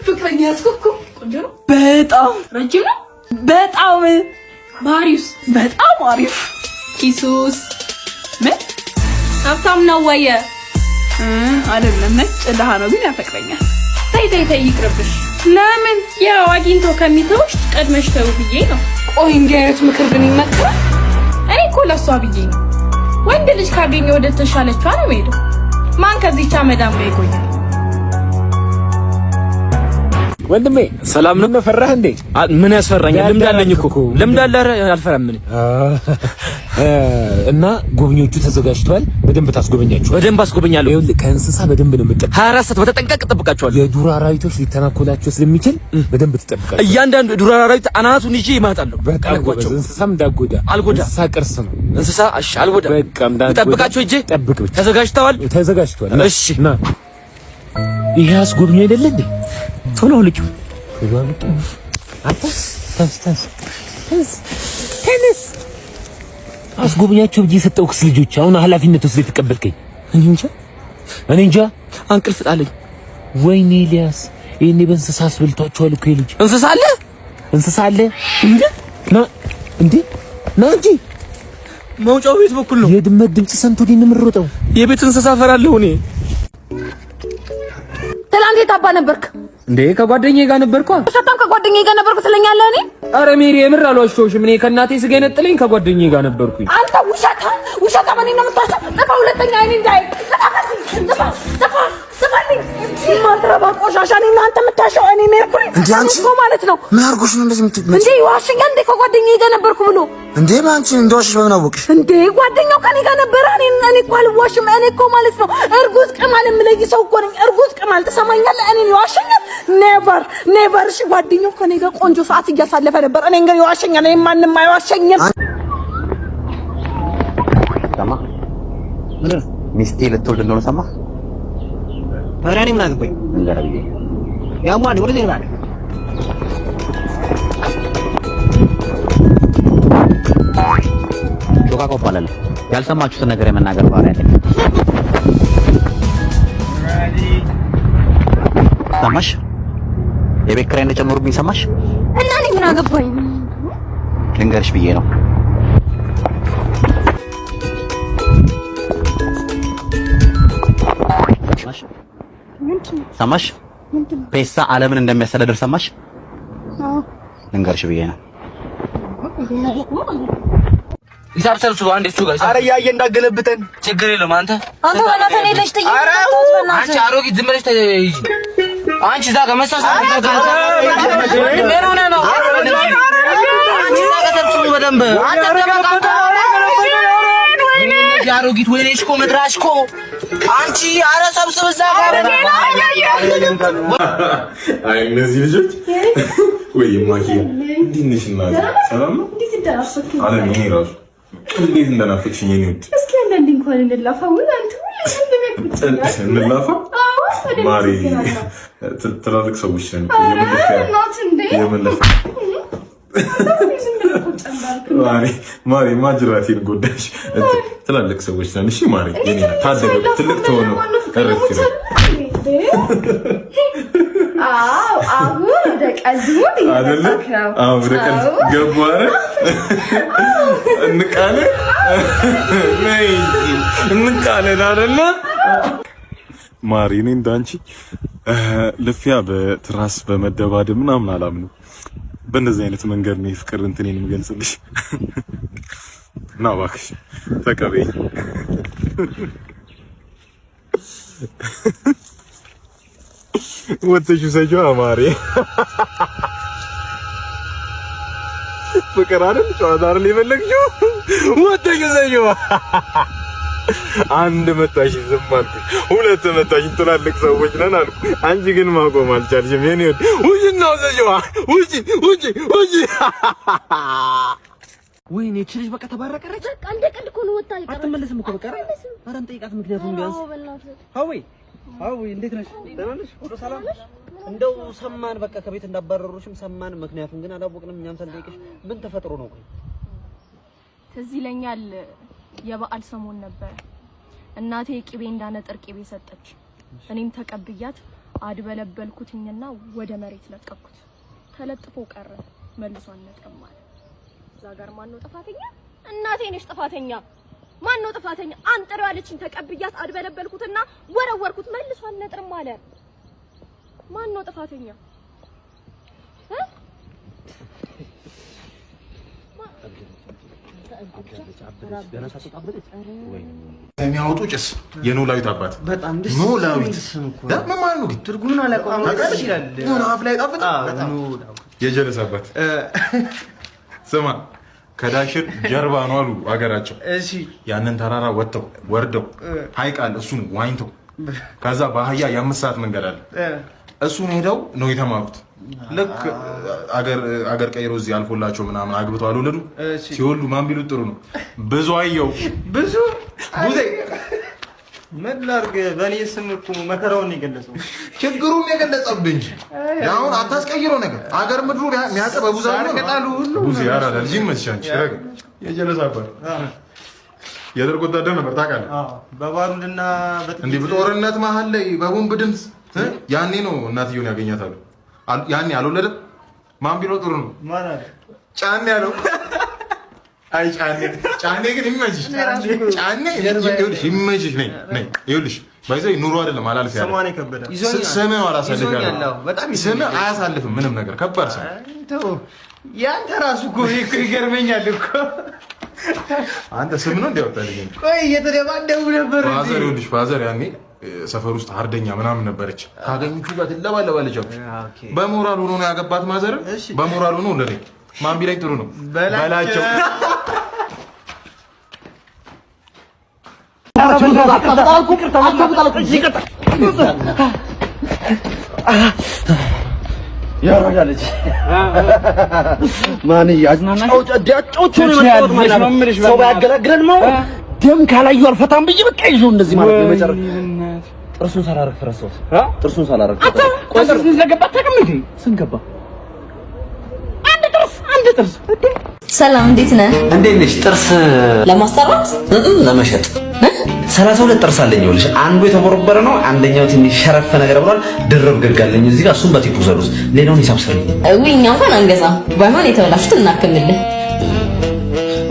ፍቅረኛ ያስኩኩ ቆንጆ ነው በጣም ረጅም ነው በጣም ባህሪውስ በጣም አሪፍ ኪሱስ ምን ሀብታም ነው ወይ አይደለም ነጭ ደሃ ነው ግን ያፈቅረኛል ተይ ይቅርብሽ ለምን ያው አግኝቶ ከሚተውሽ ቀድመሽ ተው ብዬ ነው ቆይ እንዲህ አይነት ምክር ግን ይመከራል እኔ እኮ ለሷ ብዬ ነው ወንድ ልጅ ካገኘ ወደ ተሻለችው ነው የምሄደው ማን ከዚህቻ መዳም ጋር ይቆያል ወንድሜ ሰላም ነው ፈራህ እንዴ ምን ያስፈራኛል ልምድ አለኝ እኮ ልምድ አለ አልፈራም ምን እና ጎብኚዎቹ ተዘጋጅተዋል በደንብ ታስጎበኛችሁ በደንብ አስጎበኛለሁ ይኸውልህ ከእንስሳ በደንብ ነው የምጠብቀው 24 ሰዓት በተጠንቀቅ እጠብቃቸዋለሁ የዱር አራዊቶች ሊተናኮላቸው ስለሚችል በደንብ ትጠብቃለህ እያንዳንዱ የዱር አራዊት አናቱን ይዤ ይማጣለሁ በቃ እንስሳም እንዳጎዳ አልጎዳ እንስሳ ቅርስ ነው እንስሳ እሺ አልጎዳ በቃ እንዳጎዳ ተጠብቃቸው እጄ ጠብቅ ብቻ ተዘጋጅተዋል እሺ ና ይሄ አስጎብኚ አይደለ እንዴ ቶሎ ልጩ ተነስ አስጎብኛቸው ብዬ የሰጠሁት ልጆች አሁን ኃላፊነት ወስደህ ተቀበልከኝ እኔ እንጃ አንቅልፍ ጣለኝ ወይኔ ኤልያስ ይሄኔ በእንስሳ አስበልቷቸዋል እኮ ልጅ እንስሳ አለ እንዴ ና እንጂ መውጫው ቤት በኩል ነው የድመት ድምጽ ሰምቶ ዲን ምሮጠው የቤት እንስሳ ፈራለሁ እኔ ትላንት የታባ ነበርክ እንዴ ከጓደኛዬ ጋር ነበርኩ በጣም ከጓደኛዬ ጋር ነበርኩ ትለኛለህ እኔ አረ ሜሪ የምር አልዋሽቶሽም እኔ ከእናቴ ስጋ የነጠለኝ ከጓደኛዬ ጋር ነበርኩኝ አንተ ውሸታ ማን ነው የምታሰብ ጥፋ ሁለተኛ አይኔ እንዳይ ጥፋ ማትረባ ቆሻሻ ነኝ አንተ የምታሸው እኔ ሜርኩሪ እንዴ አንቺ ማለት ነው ምን አርጎሽ ነው እንደዚህ የምትመጪ እንዴ ዋሽኛ እንዴ ከጓደኛዬ ጋር ነበርኩ ብሎ እንዴ ማንቺ እንደዋሽሽ በምን አወቅሽ እንዴ ጓደኛው ከኔ ጋር ነበር እኔ እኮ አልዋሽም እኔ እኮ ማለት ነው እርጉዝ ቅማል የምለይ ሰው እኮ ነኝ እርጉዝ ቅማል ተሰማኛለህ እኔ ይዋሽኛል ኔቨር እሺ ጓደኛው ከኔ ጋር ቆንጆ ሰዓት እያሳለፈ ነበር እኔ እንግዲህ ይዋሽኛል እኔ ማንንም አይዋሸኝም ሰማ ምን ሚስቴ ልትወልድ እንደሆነ ሰማ ታዲያ እኔ ምን አገባኝ እንገራብዬ ያሟል ወደ ዜና አለ ሾካ ቆባላል ያልሰማችሁትን ነገር የመናገር ባህሪ አለኝ ሰማሽ የቤት ኪራይ እንደጨመሩብኝ ሰማሽ እና እኔ ምን አገባኝ ልንገርሽ ብዬ ነው ሰማሽ ፔሳ ዓለምን እንደሚያስተዳድር ሰማሽ ልንገርሽ ብዬ ነው ሂሳብ ሰብስቡ አንዴ እሱ ጋር ኧረ እያየ እንዳገለብጠን ችግር የለውም አንተ በእናትህ እኔ ልጅ ጥዬ አንቺ አሮጊት ዝም ብለሽ አንቺ እዛ ጋር መሳሳት ምን ሆነህ ነው አንቺ እዛ ጋር ሰብስቡ በደንብ አንተ ተበቃ አሮጊት ወይኔ እሽኮ መድራሽኮ አንቺ አረ ሰብስብ እዛ ጋር አይ እነዚህ ልጆች ወይ ማኪያ እንዲንሽና ሰላም ነው እንዴት እንደናፈቅሽ አለም ይሄ ራሱ እንዴት እንደናፈቅሽኝ እኔ ውድ እስኪ አንዴ እንኳን እንላፋ ወይ አንተ ሁሉ እንላፋ ማሪ ትላልቅ ሰዎች ነን የምንለፋ ማሪ ማጅራቴን ጎዳሽ ትላልቅ ሰዎች ነን እሺ ማሪ የኔ ታደገ ትልቅ ተሆነ ቀረፍ ይላል አሁን ወደ ቀልዱ ወደ ቀልድ ገቡ አይደል እንቃለን አይደለ ማሪ እኔ እንዳንቺ ልፊያ በትራስ በመደባደብ ምናምን አላምንም በእንደዚህ አይነት መንገድ ነው ፍቅር እንትኔን የምገልጽልሽ እና እባክሽ ተቀበይ ወጥሽ ሰጆ አማሪ ፍቅር አይደል ጨዋታ አይደል የፈለግሽው ወጥሽ ሰጆ አንድ መታሽ ዝም አልኩኝ ሁለት መታሽ ትላልቅ ሰዎች ነን አልኩ አንቺ ግን ማቆም አልቻልሽም የኔ ውይ ነው ሰጆ ውይ ወይኔ እቺ ልጅ በቃ ተባረቀረች በቃ እንደ ቀልድ እኮ ነው ወጣ ይቀር አትመለስም እኮ በቃ ኧረ እንጠይቃት ምክንያቱም ቢያንስ ሀዊ እንዴት ነሽ ደህና ነሽ ሁሉ ሰላም እንደው ሰማን በቃ ከቤት እንዳባረሩሽም ሰማን ምክንያቱም ግን አላወቅንም እኛም ሳንጠይቅሽ ምን ተፈጥሮ ነው ቆይ ትዝ ይለኛል የበዓል ሰሞን ነበር እናቴ ቅቤ እንዳነጠር ቅቤ ሰጠች እኔም ተቀብያት አድበለበልኩትኝና ወደ መሬት ለቀቅኩት። ተለጥፎ ቀረ። መልሶ አልነጥም አለ። እዛ ጋር ማን ነው ጥፋተኛ? እናቴ ነሽ ጥፋተኛ። ማን ነው ጥፋተኛ? አንጥረው ያለችኝ ተቀብያት አድበለበልኩትና ወረወርኩት። መልሶ አልነጥም አለ። ማን ነው ጥፋተኛ? የሚያወጡ ጭስ የኖላዊት አባት በጣም ደስ ኖላዊት ደግሞ ማን ነው? ትርጉሙን አላውቀውም። ይችላል ኖላ አፍ ላይ ጣፍጥ በጣም የጀለስ አባት ስማ፣ ከዳሽን ጀርባ ነው አሉ አገራቸው። እሺ ያንን ተራራ ወጥተው ወርደው ሐይቅ አለ፣ እሱን ዋኝተው ከዛ በአህያ የ5 ሰዓት መንገድ አለ፣ እሱን ሄደው ነው የተማሩት። ልክ አገር ቀይሮ እዚህ አልፎላቸው ምናምን አግብተው አልወለዱ። ሲወልዱ ማን ቢሉት ጥሩ ነው? ብዙ አየው ብዙ ቡዜ ምን ላድርግ? በእኔ ስም እኮ መከራውን የገለጸው ችግሩን የገለጸብህ እንጂ አሁን አታስቀይረው ነገር። አገር ምድሩ የሚያጸበ ብዙ አርቀጣሉ ሁሉ ቡዜ ያራዳ ልጅ መስቻንች ረግ የጀለስ አባት የደርግ ወታደር ነበር ታውቃለህ? በባሩድና እንዲህ በጦርነት መሀል ላይ በቦምብ ድምፅ ያኔ ነው እናትየውን ያገኛታሉ። ያኔ አልወለደም። ማን ቢለው ጥሩ ነው? ማን አለ? ጫኔ ያለው። አይ ጫኔ ግን ይመችሽ። ጫኔ ይኸውልሽ ይመችሽ። ነይ ይኸውልሽ ባይዘይ ኑሮ አይደለም አላልፍ ያለ ሰማኔ ከበደ ስምህ አላሳልፍ ያለ በጣም ስምህ አያሳልፍም ምንም ነገር ከባድ ሰው ተው። ያንተ ራሱ እኮ ይገርመኛል እኮ አንተ ስም ነው እንዲያወጣልኝ። ቆይ እየተደባደቡ ነበር እንዴ? ፋዘር ይኸውልሽ ፋዘር ያኔ ሰፈር ውስጥ አርደኛ ምናምን ነበረች። ካገኙት ጋር ትለባለባለች። በሞራል ሆኖ ነው ያገባት ማዘር። በሞራል ሆኖ ወለደኝ። ማን ቢለኝ ጥሩ ነው በላቸው። ያረጋለች ማን ያዝናናሽ? ሰው ያገለግለን ማለት ደም ካላዩ አልፈታም ብዬ በቃ ይዞ እንደዚህ ማለት ነው። መጨረሻ ጥርሱን ሳላረግ ፈረሰው። ጥርሱን ሳላረግ ቆይ ጥርሱን ስለገባ ተቀምጪ ስንገባ አንድ ጥርስ። ሰላም እንዴት ነህ? እንዴት ነሽ? ጥርስ ለማሰራት ለመሸጥ 32 ጥርስ አለኝ። ይኸውልሽ አንዱ የተቦረበረ ነው፣ አንደኛው ትንሽ ሸረፈ ነገር ብሏል። ድርብ ገጋለኝ እዚህ ጋር እሱን በቲፑ ሰሩት። ሌላውን ሂሳብ ሰሪ። እኛ እንኳን አንገዛም። ባይሆን የተበላሹት እናክምልህ።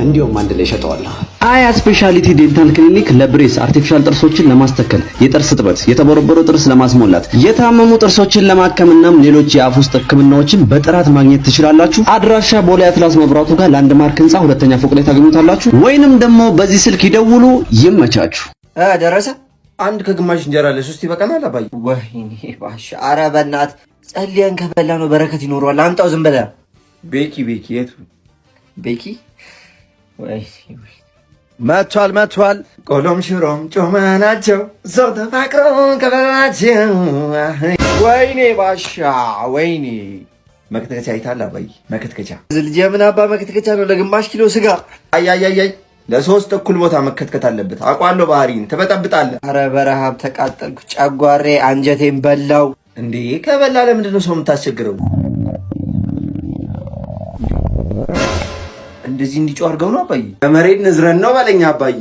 እንዲያውም አንድ ላይ ሸጠዋለሁ። አያ ስፔሻሊቲ ዴንታል ክሊኒክ ለብሬስ አርቲፊሻል ጥርሶችን ለማስተከል፣ የጥርስ እጥበት፣ የተቦረቦረ ጥርስ ለማስሞላት፣ የታመሙ ጥርሶችን ለማከምናም ሌሎች የአፍ ውስጥ ህክምናዎችን በጥራት ማግኘት ትችላላችሁ። አድራሻ ቦሌ አትላስ መብራቱ ጋር ላንድማርክ ህንጻ ሁለተኛ ፎቅ ላይ ታገኙታላችሁ። ወይንም ደግሞ በዚህ ስልክ ይደውሉ። ይመቻችሁ። ደረሰ አንድ ከግማሽ እንጀራ ለሶስት ይበቃናል። አባይ ወይኔ ባሻ፣ ኧረ በእናትህ ጸልየን ከበላ ነው በረከት ይኖረዋል። አምጣው ዝም ብለህ። ቤኪ የቱ ቤኪ? ወይ መቷል ቆሎም ሽሮም ጮማ ናቸው ሰው ተፋቅረው ከበላቸው። ወይኔ ባሻ ወይኔ መክተከቻ አይታል አባይ መክተከቻ ልጅ ምን አባ መክተከቻ ነው ለግማሽ ኪሎ ስጋ። አያያያይ ለሶስት እኩል ቦታ መከትከት አለበት። አውቃለሁ ባህሪን ትበጠብጣለህ። ኧረ በረሃብ ተቃጠልኩ። ጨጓሬ አንጀቴን በላው። እንዴ ከበላ ለምንድን ነው ሰው የምታስቸግረው? እንደዚህ እንዲጮህ አድርገው ነው አባዬ? በመሬት ንዝረን ነው ባለኛ አባዬ።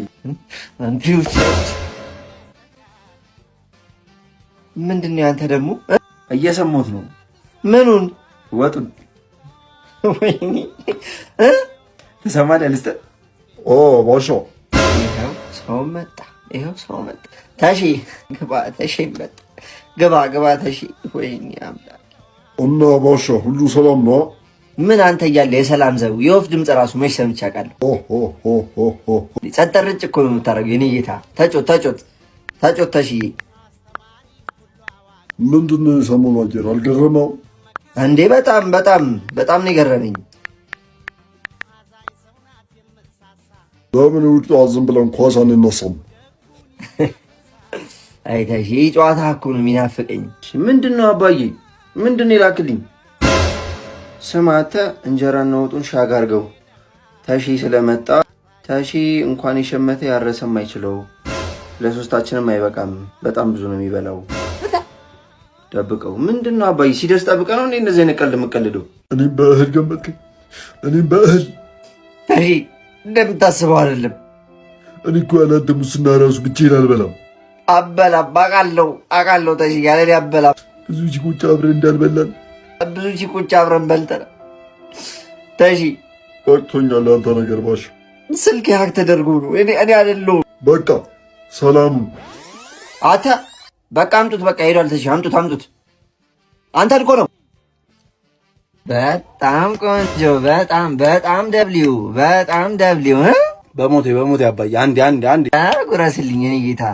ምንድን ነው ያንተ ደግሞ? እየሰማሁት ነው። ምኑን? ወጡን። ወይኔ ትሰማለህ? ልስጥህ። ቦሾ ይኸው ሰው መጣ። ታሺ ግባ። ታሺ መጣ። ግባ ታሺ። ወይኔ አምላክ። እና ቦሾ ሁሉ ሰላም ነው? ምን አንተ እያለ የሰላም ዘው የወፍ ድምፅ ራሱ መች ሰምቼ አውቃለሁ? ጸጥ ረጭ እኮ ነው የምታደርገው የኔ ጌታ። ተጮት ታሽዬ። ምንድን ነው የሰሞኑ አየር አልገረመው እንዴ? በጣም ነው የገረመኝ። ለምን ውጭ ዝም ብለን ኳስ አንነሳም? አይ ታሺ ጨዋታ እኮ ነው የሚናፍቀኝ። ምንድን ነው አባዬ? ምንድን ነው የላክልኝ? ስማተ እንጀራና ወጡን ሻግ አድርገው። ታሺ ስለመጣ ታሺ እንኳን የሸመተ ያረሰም አይችለው። ለሶስታችንም አይበቃም። በጣም ብዙ ነው የሚበላው። ጠብቀው። ምንድን ነው አባዬ? ሲደርስ ጠብቀ ነው እንዴ እንደዚህ አይነት ቀልድ የምትቀልደው? እኔም በእህል ገመትከኝ። እኔም በእህል ታሺ እንደምታስበው አይደለም። እኔ እኮ ያላንተ ሙስና ራሱ ብቻዬን አልበላም። አበላም። አውቃለሁ ታሺ ያለ አበላም። ብዙ ቺኮች አብረን እንዳልበላን ብዙ ቺኮች አብረን በልተን ታሺ ወቅቶኛል። አንተ ነገር ባሽ ስልክ ሀክ ተደርጎ ነው። እኔ አይደለሁም። በቃ ሰላም አታ በቃ አምጡት። በቃ ሄዷል። ታሺ አምጡት። አንተ እኮ ነው። በጣም ቆንጆ በጣም ደብሊው በሞቴ አባዬ አንዴ ጉረስልኝ እኔ ጌታ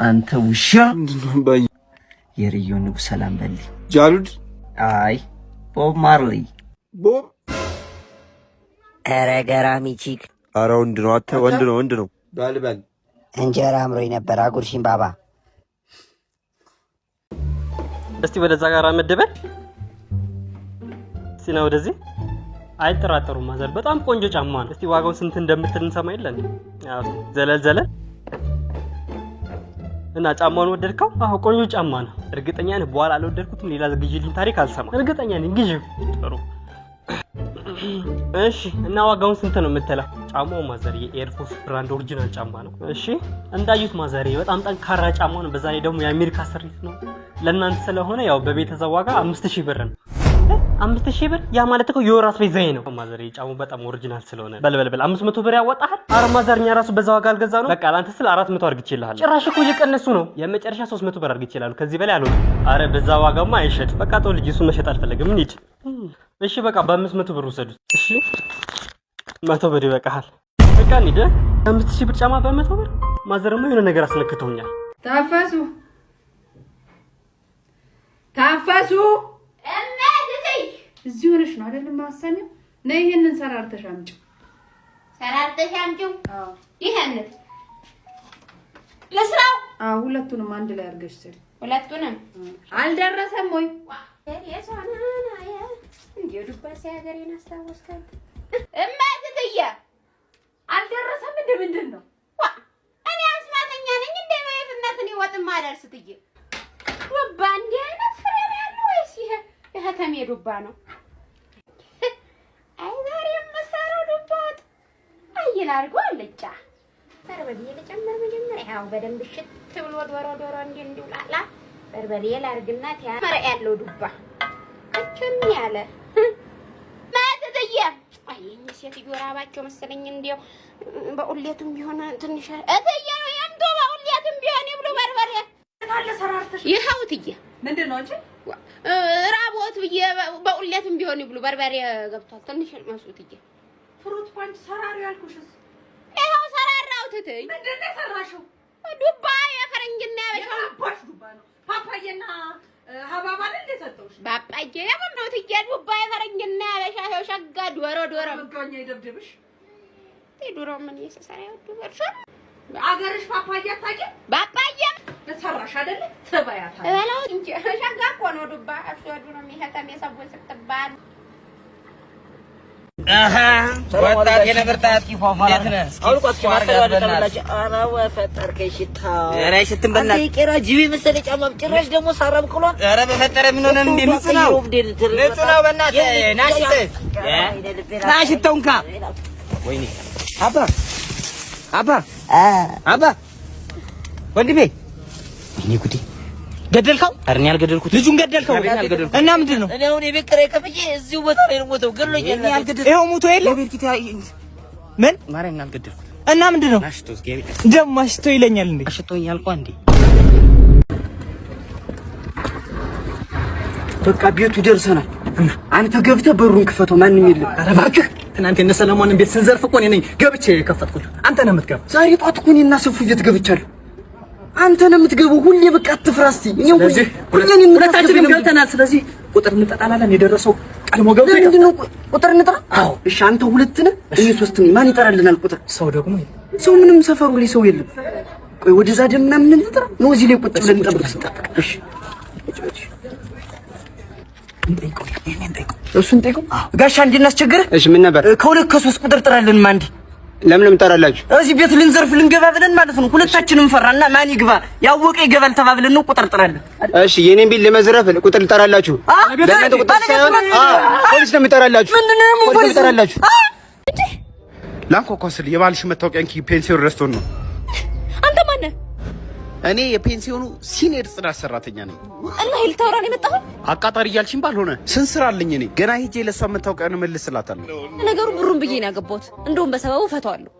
አንተ ውሻ የሪዮ ንጉስ ሰላም በል ጃሉድ አይ ቦብ ማርሊ ቦብ ኧረ ገራሚ ቺክ ኧረ ወንድ ነው አተ ወንድ ነው በል እንጀራ አምሮኝ ነበር አጉርሽኝ ባባ እስቲ ወደዛ ጋር መደበል ሲና ወደዚህ አይጠራጠሩም ማዘር በጣም ቆንጆ ጫማ ነው እስቲ ዋጋው ስንት እንደምትል እንሰማ የለን ያው ዘለል እና ጫማውን ወደድከው አዎ ቆንጆ ጫማ ነው እርግጠኛ ነኝ በኋላ አልወደድኩትም ሌላ ግዢልኝ ታሪክ አልሰማ እርግጠኛ ነኝ ግዢው ጥሩ እሺ እና ዋጋውን ስንት ነው የምትለው ጫማው ማዘር የኤርፎርስ ብራንድ ኦሪጂናል ጫማ ነው እሺ እንዳዩት ማዘር በጣም ጠንካራ ጫማ ነው በዛ ላይ ደግሞ የአሜሪካ ስሪት ነው ለእናንተ ስለሆነ ያው በቤተሰብ ዋጋ 5000 ብር ነው 5000 ብር ያ ማለት እኮ የወራት ቤዛዬ ነው ማዘር ጫማው በጣም ኦሪጂናል ስለሆነ በል 500 ብር ያወጣሃል አረ ማዘርኛ ራሱ በዛ ዋጋ አልገዛ ነው በቃ ላንተ ስለ 400 አርግቼልሃለሁ ጭራሽ እኮ እየቀነሱ ነው የመጨረሻ 300 ብር አርግቼልሃለሁ ከዚህ በላይ አልወጣም አረ በዛ ዋጋማ አይሸጥ በቃ ተው ልጅ እሱ መሸጥ አልፈለግም እንሂድ እሺ በቃ በ500 ብር ወሰዱት እሺ 100 ብር ይበቃሃል በቃ እንሂድ 5000 ብር ጫማ በ100 ብር ማዘርማ የሆነ ነገር አስለክተውኛል ታፈሱ እማድተይ እዚህ ሆነሽ ነው አይደል ማሰሚው ነይ ይሄንን ሰራርተሽ አምጪው አዎ ይሄንን ለስራው ሁለቱንም አንድ ላይ አድርገሽ ስሪ ሁለቱንም አልደረሰም ወይ እንዴ ዱባይ ሲያገሬን አስታወስካል እማድተይ አልደረሰም ምንድን ነው እኔ አስማተኛ ነኝ እንደ ወይፍነትን ይወጥም አደርስትዬ ዱባ እንዴ ነፍሬ ያለው ወይስ ይሄ ከተሜ ዱባ ነው አይ ዛሬ የምሰራው ዱባት አይል አድርጎ አልጫ በርበሬ ለጨመር መጀመሪያ ያው በደንብ ሽት ብሎ ዶሮ እንዲውላላ በርበሬ ላርግና ያመረ ያለው ዱባ እችም ያለ ማተተየ አይኝ ሴትዮ ራባቸው መሰለኝ እንዴው በኡሌቱም ቢሆን ትንሽ እተየ ነው ያንቶ በኡሌቱም ቢሆን ይብሉ በርበሬ ታለ ሰራርተሽ ይኸውትዬ ምንድነው እንጂ ራቦት ብዬ በኡሌቱም ቢሆን ይብሉ በርበሬ ገብቷል ትንሽ መስውትዬ ፍሩት ፓንች ሰራሪ ያልኩሽስ ይኸው ሰራራው ትተይ ምንድነው ሰራሽው ዱባ የፈረንጅና ያበሻ ዱባ ነው ፓፓዬና ሀባባ እንደ ሰጠውሽ ባባዬ ያመነው ትዬ ዱባ የፈረንጅና ያበሻ ሸጋ ዶሮ ምንቆኛ ይደብድብሽ ዶሮ ምን ይሰራ ይወዱ አገርሽ ፓፓያ ታቂ ባባያ ለሰራሽ አይደል ተባያታ እላው እንጂ ሸጋ እኮ ነው ዱባ አስወዱ ነው የሚሄተም የሰቡን ስትባል ወጣት የነበርታት እንዴት ነህ አውልቋት ማሰራለች አና ወፈጠርከኝ ሽታው ኧረ ሽትም በእናትህ ይቀራ ጂቢ መሰለ ጫማ ጭራሽ ደግሞ ሳራም ቅሏል ኧረ በፈጠረ ምን ሆነ እንዴ ንጹህ ነው በእናትህ ናሽተውንካ ወይኔ አባ ወንድሜ ወይኔ ጉዴ ገደልከው አርኛ ያልገደልኩት ልጁን ገደልከው እና ምንድነው እኔ አሁን የቤት ኪራይ ከፍዬ እዚሁ ቦታ ላይ ነው ሞተው ገሎኛል ይሄው ሞቶ የለ ምን ማረኛ ያልገደልኩት እና ምንድነው አሽቶስ ገቢ ደም አሽቶ ይለኛል እንዴ አሽቶኛል እኮ እንዴ በቃ ቤቱ ደርሰናል አንተ ገብተህ በሩን ክፈተው ማንንም የለም ኧረ እባክህ ትናንት እነ ሰለሞንን ቤት ስንዘርፍ እኮ እኔ ነኝ ገብቼ የከፈትኩት አንተ ነህ የምትገባው ዛሬ ጧት እኮ እኔና ሰፉ ቤት ገብቻለሁ አንተ ነው የምትገባው ሁሌ በቃ አትፍራስቲ እኛው ሁለታችንም ገብተናል ስለዚህ ቁጥር እንጠጣላለን የደረሰው ቀድሞ ገብቶ ምንድነው ቁጥር እንጠራ አዎ እሺ አንተ ሁለት ነህ እኔ ሶስት ነኝ ማን ይጠራልናል ቁጥር ሰው ደግሞ ሰው ምንም ሰፈሩ ላይ ሰው የለም ቆይ ወደዛ ደምና ምን እንጠራ ነው እዚህ ላይ ቁጭ ብለን እንጠብቅ እሺ እንጠይቀው እሱን ጠይቀው ጋሻ እንድናስቸግርህ እሺ ምን ነበር ከሁለት ከሶስት ቁጥር ጥራልን ማንዲ ለምን ጠራላችሁ እዚህ ቤት ልንዘርፍ ልንገባ ብለን ማለት ነው ሁለታችንም ፈራና ማን ይግባ ያወቀ ይገባል ተባብለን ነው ቁጥር ጥራልን እሺ የኔን ቤት ለመዝረፍ ቁጥር ጥራላችሁ ለምን ቁጥር ሳይሆን ፖሊስ ነው የሚጠራላችሁ ምንድነው ፖሊስ የሚጠራላችሁ ላንኮኮስል የባልሽ መታወቂያን ፔንሲዮን ረስቶን ነው አንተ ማን እኔ የፔንሲዮኑ ሲኒየር ጽዳት ሰራተኛ ነኝ። እና ይሄ ልታወራ ነው የመጣኸው? አቃጣሪ እያልሽኝ ባልሆነ ስንት ስራ አለኝ እኔ። ገና ሄጄ ለእሷ መታወቂያን እመልስላታለሁ። ነገሩ ብሩን ብዬ ነው ያገባሁት። እንደውም በሰበቡ ፈታዋለሁ።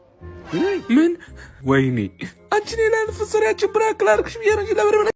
ምን? ወይኔ አንቺ ሌላ ፍሰሪያችን ብራክ ላርክሽ ብዬ ነው